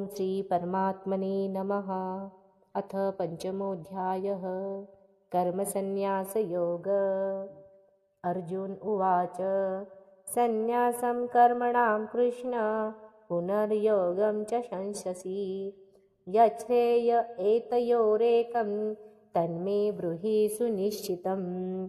ओम श्री परमात्मने नमः। अथ पंचमोऽध्यायः कर्मसन्न्यासयोग। अर्जुन उवाच सन्न्यासं कर्मणां कृष्ण पुनर्योगं च शंससि यच्छ्रेय एतयोरेकं तन्मे ब्रूहि सुनिश्चितम्।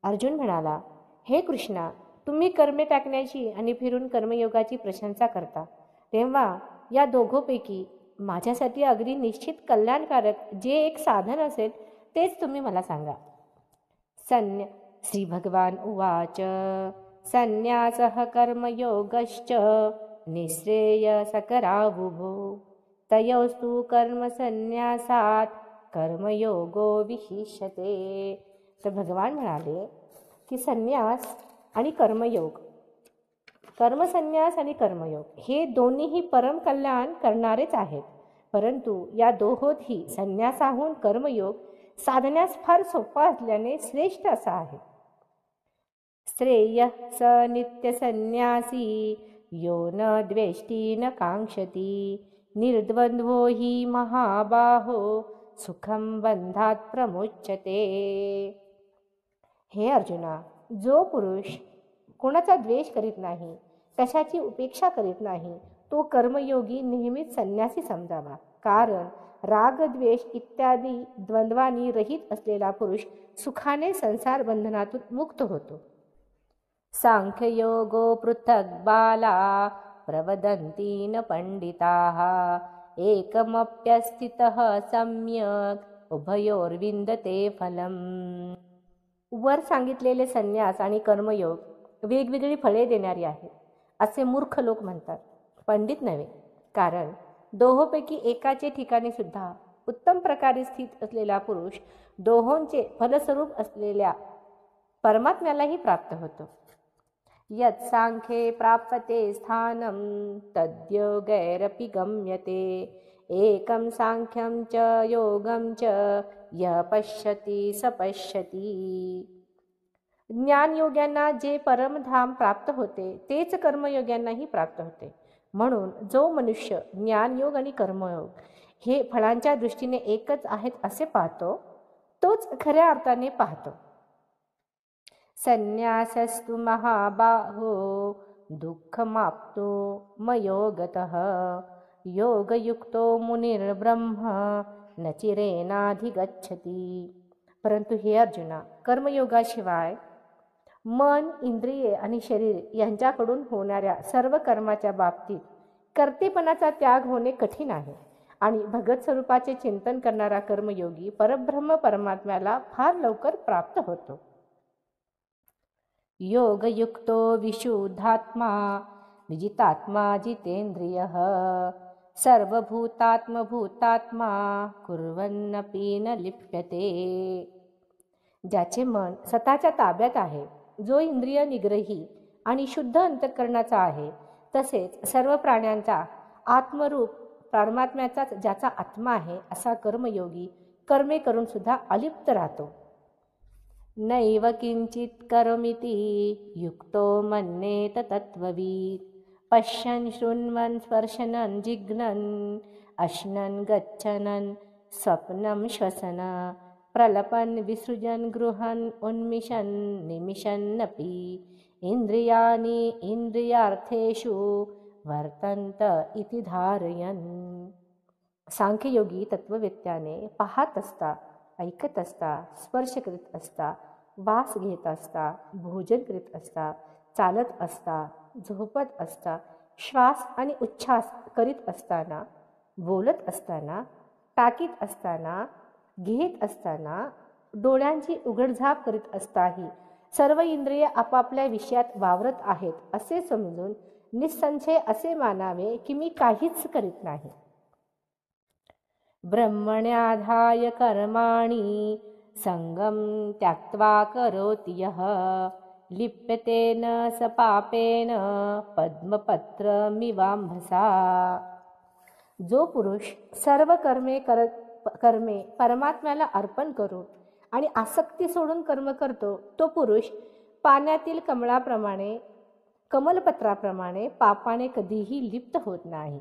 अर्जुन म्हणाला, हे कृष्णा, तुम्ही कर्मे टाकण्याची आणि फिरून कर्मयोगाची प्रशंसा करता, तेव्हा या दोघोपैकी माझ्यासाठी अगदी निश्चित कल्याणकारक जे एक साधन असेल तेच तुम्ही मला सांगा। श्री भगवान उवाच संन्यासः कर्मयोगश्च निःश्रेयसकरावुभो तयोस्तु कर्मसन्न्यासात् कर्मयोगो विशिष्यते। तर भगवान म्हणाले की संन्यास आणि कर्मयोग, कर्मसन्यास आणि कर्मयोग हे दोन्हीही परम कल्याण करणारेच आहेत, परंतु या दोहोतही संन्यासाहून कर्मयोग साधण्यास फार सोपा असल्याने श्रेष्ठ असा आहे। श्रेयः स नित्यसन्न्यासी यो न द्वेष्टी न कांक्षती निर्द्वंद्वो हि महाबाहो सुखं बंधात प्रमुच्यते। हे अर्जुना, जो पुरुष कोणाचा द्वेष करीत नाही, कशाची उपेक्षा करीत नाही, तो कर्मयोगी नेहमीच संन्यासी समजावा, कारण राग द्वेष इत्यादी द्वंद्वानी रहित असलेला पुरुष सुखाने संसार बंधनातून मुक्त होतो। सांख्ययोगो पृथक् बाला प्रवदन्ति न पंडिताः एकमप्यस्थितः सम्यक् उभयोर्विन्दते फलम्। वर सांगितलेले संन्यास आणि कर्मयोग वेगवेगळी फळे देणारी आहेत असे मूर्ख लोक म्हणतात, पंडित नव्हे, कारण दोहोपैकी एकाचे ठिकाणी सुद्धा उत्तम प्रकारे स्थित असलेला पुरुष दोहोंचे फलस्वरूप असलेल्या परमात्म्यालाही प्राप्त होतो। यत् सांख्ये प्राप्यते स्थानं तद्योगैरपि गम्यते एकं सांख्यं च योगं च यः पश्यति स पश्यति। ज्ञानयोग्यांना जे परमधाम प्राप्त होते तेच कर्मयोग्यांनाही प्राप्त होते, म्हणून जो मनुष्य ज्ञानयोग आणि कर्मयोग हे फळांच्या दृष्टीने एकच आहेत असे पाहतो, तोच खऱ्या अर्थाने पाहतो। संन्यासस्तु महाबाहो दुःखमाप्तो मयोगतः योगयुक्तो मुनिर्ब्रह्म न चिरेनाधिगच्छति। परंतु हे अर्जुना, कर्मयोगाशिवाय मन, इंद्रिये आणि शरीर यांच्याकडून होणाऱ्या सर्व कर्माच्या बाबतीत कर्तेपणाचा त्याग होणे कठीण आहे, आणि भगत स्वरूपाचे चिंतन करणारा कर्मयोगी परब्रह्म परमात्म्याला फार लवकर प्राप्त होतो। योगयुक्तो विशुद्धात्मा विजितात्मा जितेंद्रियः सर्वभूतात्मभूतात्मा कुर्वन्नपि न लिप्यते। ज्याचे मन स्वतःच्या ताब्यात आहे, जो इंद्रिय निग्रही आणि शुद्ध अंतःकरणाचा आहे, तसेच सर्व प्राण्यांचा आत्मरूप परमात्म्याचाच ज्याचा आत्मा आहे, असा कर्मयोगी कर्मे करून सुद्धा अलिप्त राहतो। नैव किंचित करोमीति युक्तो मन्येत तत्त्ववित् पश्यन् शृण्वन् स्पर्शन् जिघ्नन् अश्नन् गच्छन् स्वप्नं श्वसन प्रलपन् विसृजन् गृहन् उन्मिषन् निमिषन्नपि इंद्रियाणि इंद्रियार्थेषु वर्तन्त इति धारयन्। सांख्ययोगी तत्ववेत्याने पाहत असता, ऐकत असता, स्पर्श करीत असता, वास घेत असता, भोजन करीत असता, चालत असता, झोपत असता, श्वास आणि उच्छ्वास करीत असताना, बोलत असताना, टाकीत असताना, घेत असताना, डोळ्यांची उघडझाप करीत असताही सर्व इंद्रिय आपापल्या विषयात वावरत आहेत असे समजून निसंशय असे मानावे की मी काहीच करीत नाही। ब्रह्मण्याधाय कर्माणि संगम त्यक्त्वा करोति यः लिप्यते न स पापेन पद्मपत्रमिवाम्भसा। जो पुरुष सर्व कर्मे परमात्म्याला अर्पण करून आणि आसक्ती सोडून कर्म करतो, तो पुरुष पाण्यातील कमलपत्राप्रमाणे पापाने कधीही लिप्त होत नाही।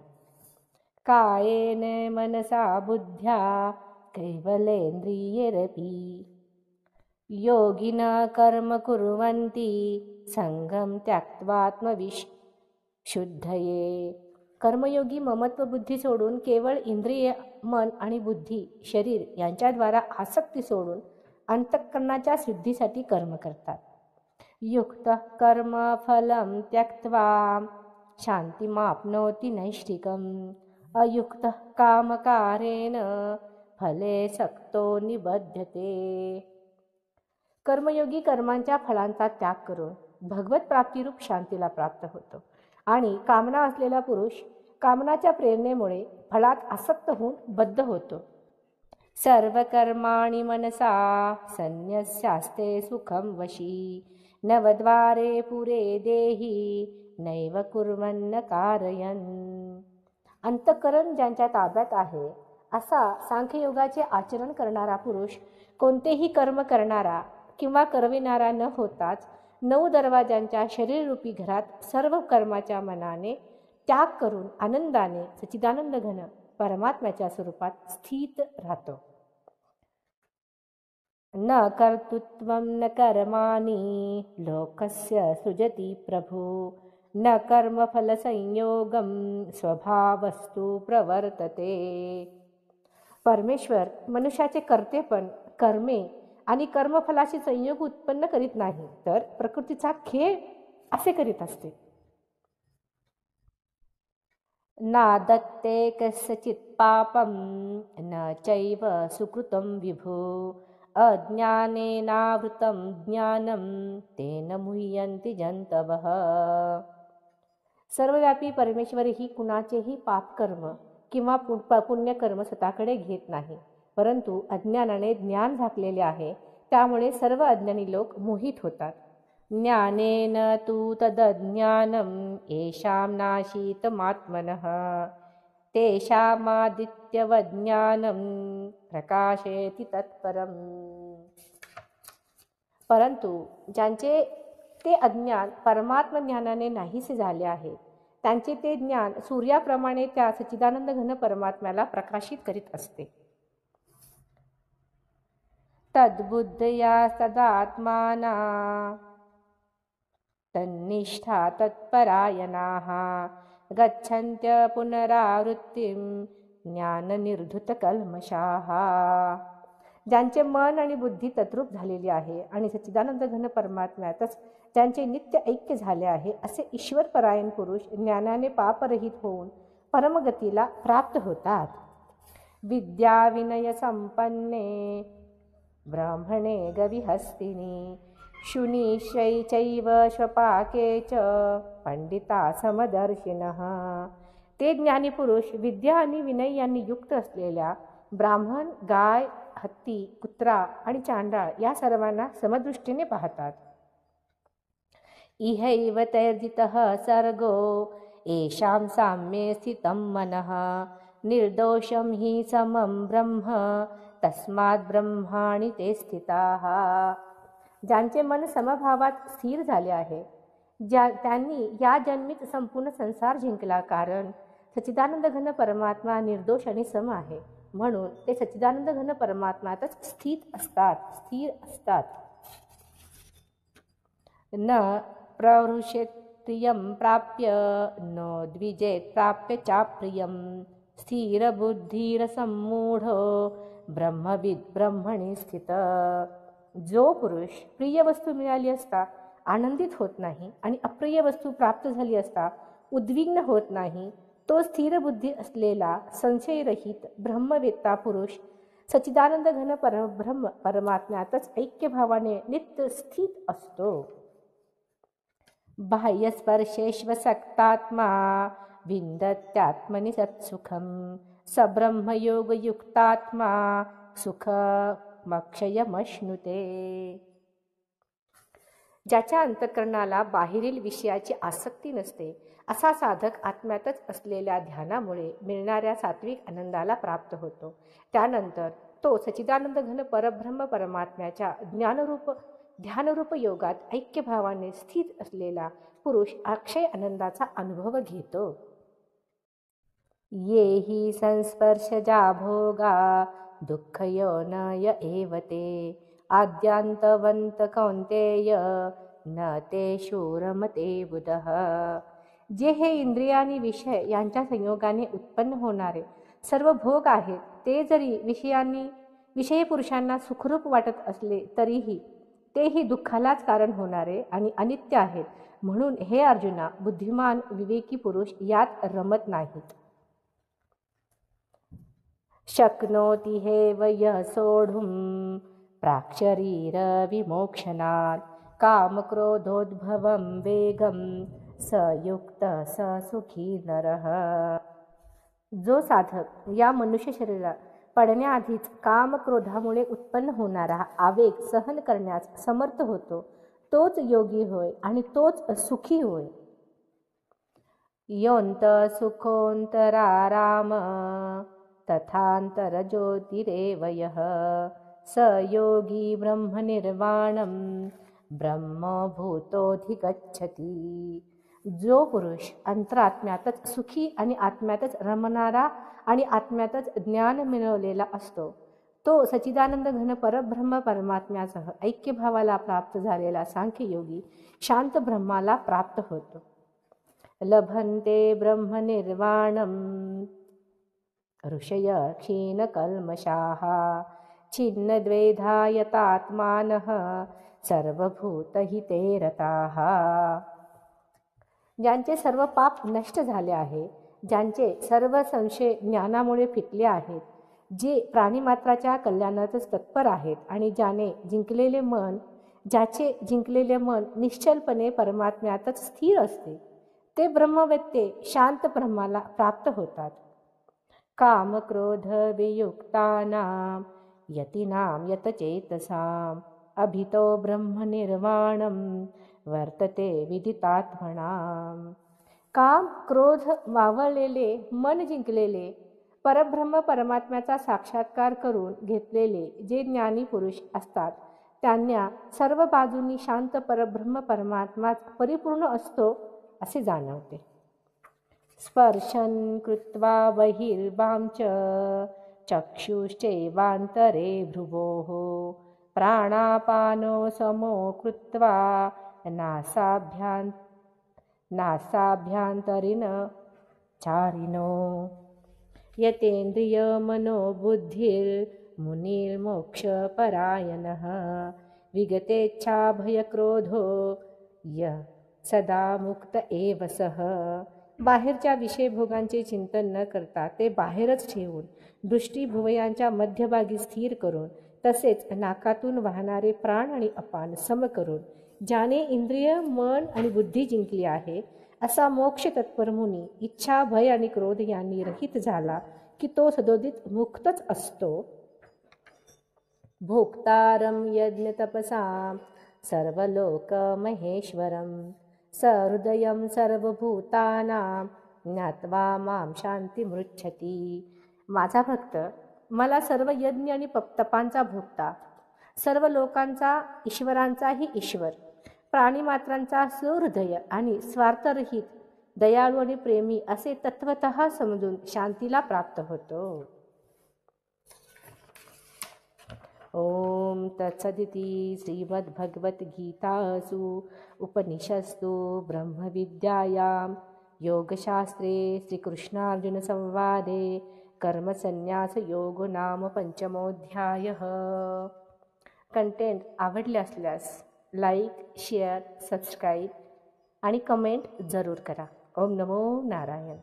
कायेन मनसा बुद्ध्या कैवलेन्द्रियैरपि योगिना कर्म कुर्वन्ति संगम त्याक्त्वात्मविशुद्धये. कर्मयोगी ममत्व बुद्धी सोडून केवळ इंद्रिय, मन आणि बुद्धी, शरीर यांच्याद्वारा आसक्ती सोडून अंतःकरणाच्या सिद्धीसाठी कर्म करतात. युक्त कर्म फलम त्यक्त्वा शांतिमाप्नोति नैष्ठिकम् अयुक्त कामकारेण फले सक्तो निबध्यते. कर्मयोगी कर्मांच्या फळांचा त्याग करून भगवत प्राप्तिरूप शांतीला प्राप्त होतो आणि कामना असलेला पुरुष कामनाच्या प्रेरणेमुळे फळात आसक्त होऊन बद्ध होतो. सर्व कर्माणि मनसा संन्यस्यास्ते सुखं वशी नवद्वारे पुरे देही नैव कुर्वन्न कारयन्. अंतःकरण ज्यांच्या ताब्यात आहे असा सांख्ययोगाचे आचरण करणारा पुरुष कोणतेही कर्म करणारा किंवा करविणारा न होताच 9 दरवाजांच्या शरीररूपी घरात सर्व कर्माच्या मनाने त्याग करून आनंदाने सच्चिदानंद घन परमात्म्याच्या स्वरूपात स्थित राहतो. न कर्तृत्वं न कर्माणि लोकस्य सृजति प्रभु न कर्मफलसंयोगं स्वभावस्तु प्रवर्तते. परमेश्वर मनुष्याचे कर्तेपण, कर्मे आणि कर्मफलाचे संयोग उत्पन्न करीत नाही, तर प्रकृतीचा खेळ असे करीत असते. ना दत्ते कस्यचित् पापं न चैव सुकृतं विभो अज्ञानेनावृतं ज्ञानं तेन मुह्यन्ति जन्तवः. सर्वव्यापी परमेश्वरही कुणाचेही पापकर्म किंवा पुण्यकर्म स्वतःकडे घेत नाही, परंतु अज्ञानाने ज्ञान झाकलेले आहे, त्यामुळे सर्व अज्ञानी लोक मोहित होतात. ज्ञानेन तु तदज्ञानं येषां नाशीतमात्मनः तेषामादित्यवज्ञानं प्रकाशयति तत्परम्. परंतु ज्यांचे ते अज्ञान परमात्म ज्ञानाने नाहीसे झाले आहे, त्यांचे ते ज्ञान सूर्याप्रमाणे त्या सच्चिदानंद घन परमात्म्याला प्रकाशित करीत असते. तद्बुद्धया सदात्माना तन्निष्ठा तत्परायणाः गच्छन्त्य पुनरावृत्तिं ज्ञाननिर्धुतकल्मषाः. ज्यांचे मन आणि बुद्धी तद्रूप झालेली आहे आणि सच्चिदानंद घन परमात्म्यातच ज्यांचे नित्य ऐक्य झाले आहे, असे ईश्वरपरायण पुरुष ज्ञानाने पापरहित होऊन परमगतीला प्राप्त होतात. विद्या विनय संपन्ने ब्राह्मणे गविहस्तिनी शुनी चैव श्वपाके च पंडिता समदर्शिनः. ते ज्ञानी पुरुष विद्या आणि विनय यांनी युक्त असलेल्या ब्राह्मण, गाय, हत्ती, कुत्रा आणि चांडाळ या सर्वांना समदृष्टीने पाहतात. इहैव तैर्जितः सर्गो येषां साम्ये स्थितं मनः निर्दोषं हि समं ब्रह्म तस्मात् ब्रह्माणि ते स्थिताः. ज्यांचे मन समभावात स्थिर झाले आहे, त्यांनी या जन्मीत संपूर्ण संसार जिंकला, कारण सच्चिदानंद घन परमात्मा निर्दोष आणि सम आहे, म्हणून ते सच्चिदानंद घन परमात्म्यातच स्थिर असतात. न प्रवृषेत प्रियं प्राप्य न द्विजेत प्राप्य चाप्रियं स्थिरबुद्धिरसम्मूढो ब्रह्मविद ब्रह्मणी स्थित. जो पुरुष प्रिय वस्तू मिळाली असता आनंदित होत नाही आणि अप्रिय वस्तू प्राप्त झाली असता उद्विग्न होत नाही, तो स्थिर बुद्धी असलेला संशयरहित ब्रह्मवेत्ता पुरुष सच्चिदानंद घन परब्रह्म परमात्म्यातच ऐक्यभावाने नित्य स्थित असतो. बाह्यस्पर्शेष्वसक्तात्मा विन्दत्यात्मनि सत्सुखं स ब्रह्मयोगयुक्तात्मा सुखमक्षयमश्नुते. ज्याच्या अंतःकरणाला बाहेरील विषयाची आसक्ती नसते, असा साधक आत्म्यातच असलेल्या ध्यानामुळे मिळणाऱ्या सात्विक आनंदाला प्राप्त होतो. त्यानंतर तो सच्चिदानंद घन परब्रह्म परमात्म्याच्या ध्यानरूप योगात ऐक्यभावाने स्थित असलेला पुरुष अक्षय आनंदाचा अनुभव घेतो. ये हि संस्पर्शजा भोगा दुःखयोनय एव ते आद्यांतवंत कौंतेय न ते शूरमते बुधः. जे हे इंद्रिय आणि विषय यांच्या संयोगाने उत्पन्न होणारे सर्व भोग आहेत, ते जरी विषयी पुरुषांना सुखरूप वाटत असले तरीही तेही दुःखालाच कारण होणारे आणि अनित्य आहेत. म्हणून हे अर्जुना, बुद्धिमान विवेकी पुरुष यात रमत नाहीत. शक्नोति हेव यः सोढुं प्राक्शरीर विमोक्षणात् कामक्रोधोद्भवं वेगं स युक्त स सुखी नरः. जो साधक या मनुष्य शरीरात पडण्याआधीच कामक्रोधामुळे उत्पन्न होणारा आवेग सहन करण्यास समर्थ होतो, तोच योगी होय आणि तोच सुखी होय. योऽन्त सुखोऽन्तराराम तथान्तरज्योतिरेव यः स योगी ब्रह्मनिर्वाणं ब्रह्मभूतोऽधिगच्छति. जो पुरुष अंतरात्म्यातच सुखी आणि आत्म्यातच रमणारा आणि आत्म्यातच ज्ञान मिळवलेला असतो, तो सच्चिदानंद घन परब्रह्म परमात्म्यासह ऐक्यभावाला प्राप्त झालेला सांख्ययोगी शांत ब्रह्माला प्राप्त होतो. लभन्ते ब्रह्मनिर्वाणं ऋषय क्षीणकल्मषाः छिन्नद्वैधायतात्मानः सर्वभूतहिते रताः. ज्यांचे सर्व पाप नष्ट झाले आहे, ज्यांचे सर्व संशय ज्ञानामुळे फिटले आहेत, जे प्राणीमात्राच्या कल्याणातच तत्पर आहेत आणि ज्याचे जिंकलेले मन निश्चलपणे परमात्म्यातच स्थिर असते, ते ब्रह्मवेत्ते शांत ब्रह्माला प्राप्त होतात. कामक्रोध वियुक्तानां यतीनां यतचेतसाम् अभितो ब्रह्मनिर्वाणं वर्तते विदितात्मनां. काम क्रोध वावळलेले, मन जिंकलेले, परब्रह्म परमात्म्याचा साक्षात्कार करून घेतलेले जे ज्ञानी पुरुष असतात, त्यांना सर्व बाजूंनी शांत परब्रह्म परमात्माच परिपूर्ण असतो असे जाणवते. स्पर्शन कृत्वा बहिर्वां च चक्षुश्चैवान्तरे भ्रुवोः प्राणापानो समो कृत्वा नासाभ्यन्तरिण चारिणो यतेन्द्रियमनोबुद्धिर्मुनिर्मोक्षपरायणः विगतेच्छाभयक्रोधो यः सदा मुक्त एव सः. बाहेरच्या विषयभोगांचे चिंतन न करता ते बाहेरच ठेवून दृष्टी भुवयांच्या मध्यभागी स्थिर करून तसेच नाकातून वाहणारे प्राण आणि अपान सम करून ज्याने इंद्रिय, मन आणि बुद्धी जिंकली आहे, असा मोक्ष तत्पर मुनी इच्छा, भय आणि क्रोध यांनी रहित झाला की तो सदोदित मुक्तच असतो. भोक्तारं यज्ञ तपसां सर्वलोक महेश्वरं सहृदयं सर्वभूतानां ज्ञात्वा मां शांतिमृच्छति. माझा भक्त मला सर्व यज्ञ आणि तपांचा भोगता, सर्व लोकांचा, ईश्वरांचाही ईश्वर, प्राणीमात्रांचा सहृदय आणि स्वार्थरहित, दयाळू आणि प्रेमी असे तत्वतः समजून शांतीला प्राप्त होतो. ओम तत्सदिति श्रीमद्भगवद्गीतासु उपनिषत्सु ब्रह्मविद्यायां योगशास्त्रे श्रीकृष्णार्जुनसंवादे कर्मसन्न्यासयोगो नाम 5मोऽध्यायः. कंटेंट आवडले असल्यास लाईक, शेअर, सबस्क्राईब आणि कमेंट जरूर करा. ओम नमो नारायण.